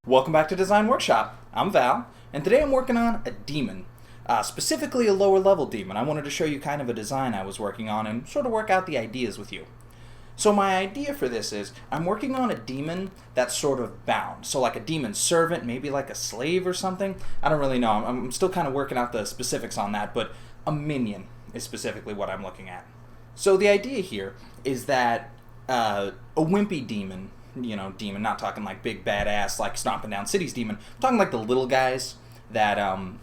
Welcome back to Design Workshop. I'm Val, and today I'm working on a demon. Specifically a lower level demon. I wanted to show you kind of a design I was working on and sort of work out the ideas with you. So my idea for this is, I'm working on a demon that's sort of bound. So like a demon servant, maybe like a slave or something. I don't really know. I'm still kind of working out the specifics on that, but a minion is specifically what I'm looking at. So the idea here is that a wimpy demon, demon, not talking like big badass, like stomping down cities demon. I'm talking like the little guys that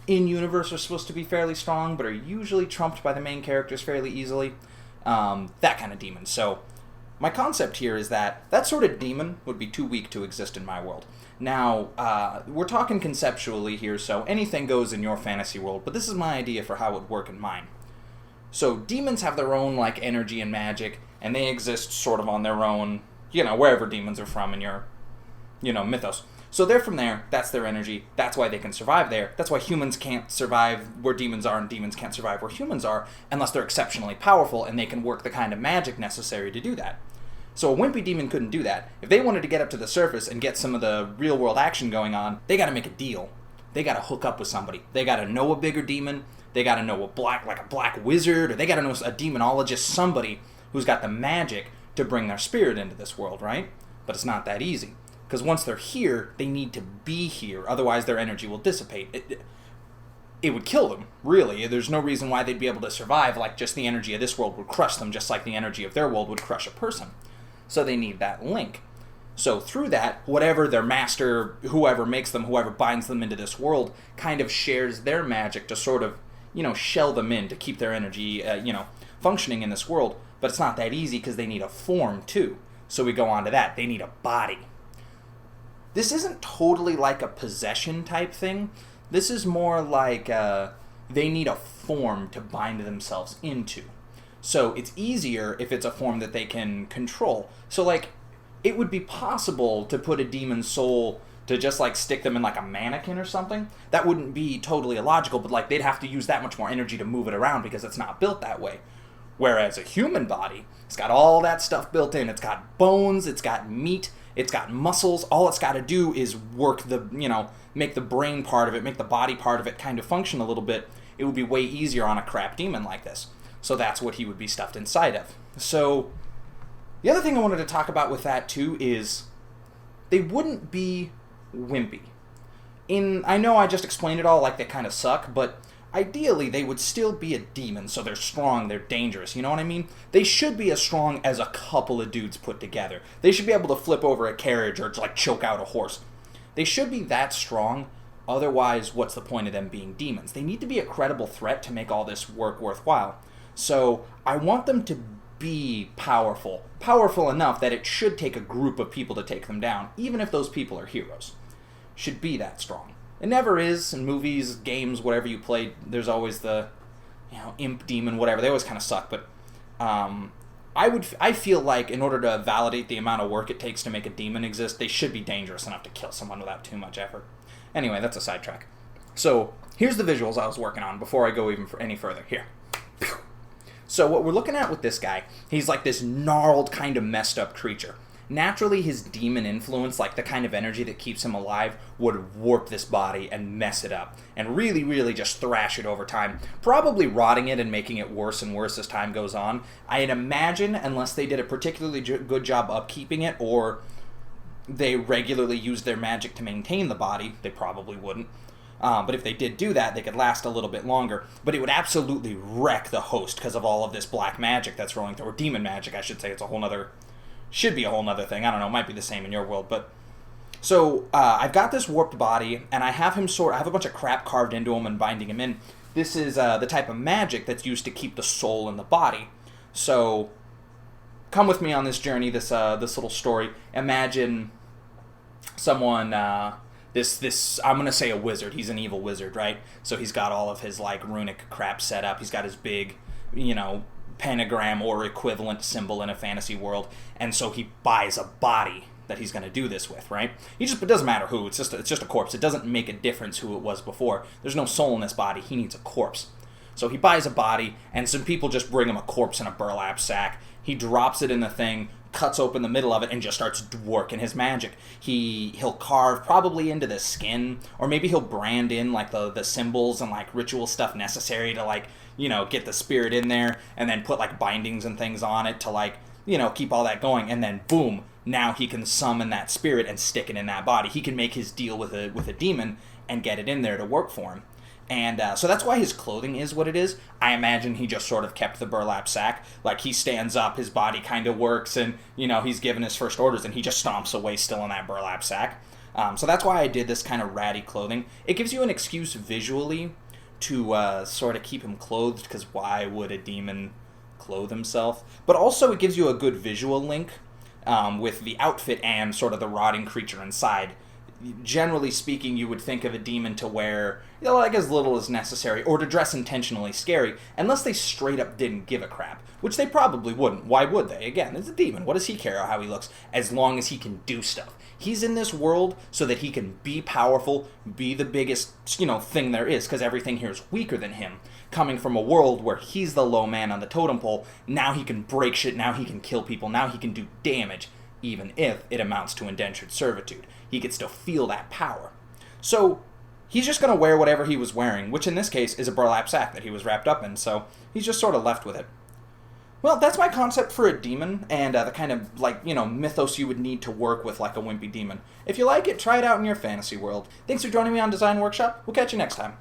in-universe are supposed to be fairly strong, but are usually trumped by the main characters fairly easily. That kind of demon. So my concept here is that sort of demon would be too weak to exist in my world. Now, we're talking conceptually here, so anything goes in your fantasy world, but this is my idea for how it would work in mine. So demons have their own like energy and magic, and they exist sort of on their own, wherever demons are from in your, mythos. So they're from there, that's their energy, that's why they can survive there. That's why humans can't survive where demons are, and demons can't survive where humans are, unless they're exceptionally powerful and they can work the kind of magic necessary to do that. So a wimpy demon couldn't do that. If they wanted to get up to the surface and get some of the real world action going on, they gotta make a deal. They gotta hook up with somebody. They gotta know a bigger demon, they gotta know a black wizard, or they gotta know a demonologist, somebody who's got the magic to bring their spirit into this world, right? But it's not that easy. Because once they're here, they need to be here, otherwise their energy will dissipate. It would kill them, really. There's no reason why they'd be able to survive, like just the energy of this world would crush them, just like the energy of their world would crush a person. So they need that link. So through that, whatever their master, whoever makes them, whoever binds them into this world, kind of shares their magic to sort of, shell them in, to keep their energy, functioning in this world. But it's not that easy because they need a form too. So we go on to that. They need a body. This isn't totally like a possession type thing. This is more like they need a form to bind themselves into. So it's easier if it's a form that they can control. So like, it would be possible to put a demon's soul to just like stick them in like a mannequin or something. That wouldn't be totally illogical, but like they'd have to use that much more energy to move it around because it's not built that way. Whereas a human body, it's got all that stuff built in. It's got bones, it's got meat, it's got muscles. All it's got to do is work make the brain part of it, make the body part of it kind of function a little bit. It would be way easier on a crap demon like this. So that's what he would be stuffed inside of. So the other thing I wanted to talk about with that too is they wouldn't be wimpy. I know I just explained it all like they kind of suck, but ideally, they would still be a demon, so they're strong, they're dangerous, you know what I mean? They should be as strong as a couple of dudes put together. They should be able to flip over a carriage or like choke out a horse. They should be that strong, otherwise what's the point of them being demons? They need to be a credible threat to make all this work worthwhile. So I want them to be powerful enough that it should take a group of people to take them down, even if those people are heroes. Should be that strong. It never is in movies, games, whatever you play. There's always the, imp demon, whatever. They always kind of suck. But I feel like in order to validate the amount of work it takes to make a demon exist, they should be dangerous enough to kill someone without too much effort. Anyway, that's a sidetrack. So here's the visuals I was working on before I go even any further. Here. So what we're looking at with this guy, he's like this gnarled kind of messed up creature. Naturally, his demon influence, like the kind of energy that keeps him alive, would warp this body and mess it up, and really, really just thrash it over time, probably rotting it and making it worse and worse as time goes on. I'd imagine, unless they did a particularly good job upkeeping it, or they regularly used their magic to maintain the body, they probably wouldn't. But if they did do that, they could last a little bit longer. But it would absolutely wreck the host because of all of this black magic that's rolling through, or demon magic, I should say. It's a whole nother... should be a whole nother thing. I don't know. It might be the same in your world. But so I've got this warped body, and I have I have a bunch of crap carved into him and binding him in. This is the type of magic that's used to keep the soul in the body. So come with me on this journey, this little story. Imagine someone, this I'm going to say a wizard. He's an evil wizard, right? So he's got all of his like runic crap set up. He's got his big, pentagram or equivalent symbol in a fantasy world, and so he buys a body that he's going to do this with, right? It doesn't matter who, it's just a corpse. It doesn't make a difference who it was before. There's no soul in this body. He needs a corpse. So he buys a body, and some people just bring him a corpse in a burlap sack. He drops it in the thing, cuts open the middle of it and just starts working his magic. He'll carve probably into the skin, or maybe he'll brand in like the symbols and like ritual stuff necessary to like, you know, get the spirit in there, and then put like bindings and things on it to like, you know, keep all that going, and then boom, now he can summon that spirit and stick it in that body. He can make his deal with a demon and get it in there to work for him. And so that's why his clothing is what it is. I imagine he just sort of kept the burlap sack. Like, he stands up, his body kind of works, and, you know, he's given his first orders, and he just stomps away still in that burlap sack. So that's why I did this kind of ratty clothing. It gives you an excuse visually to sort of keep him clothed, because why would a demon clothe himself? But also it gives you a good visual link with the outfit and sort of the rotting creature inside. Generally speaking, you would think of a demon to wear, you know, like as little as necessary, or to dress intentionally scary, unless they straight up didn't give a crap, which they probably wouldn't. Why would they? Again, it's a demon. What does he care how he looks, as long as he can do stuff? He's in this world so that he can be powerful, be the biggest, you know, thing there is, because everything here is weaker than him. Coming from a world where he's the low man on the totem pole, now he can break shit, now he can kill people, now he can do damage, even if it amounts to indentured servitude. He could still feel that power. So he's just going to wear whatever he was wearing, which in this case is a burlap sack that he was wrapped up in, so he's just sort of left with it. Well, that's my concept for a demon, and the kind of, like, you know, mythos you would need to work with like a wimpy demon. If you like it, try it out in your fantasy world. Thanks for joining me on Design Workshop. We'll catch you next time.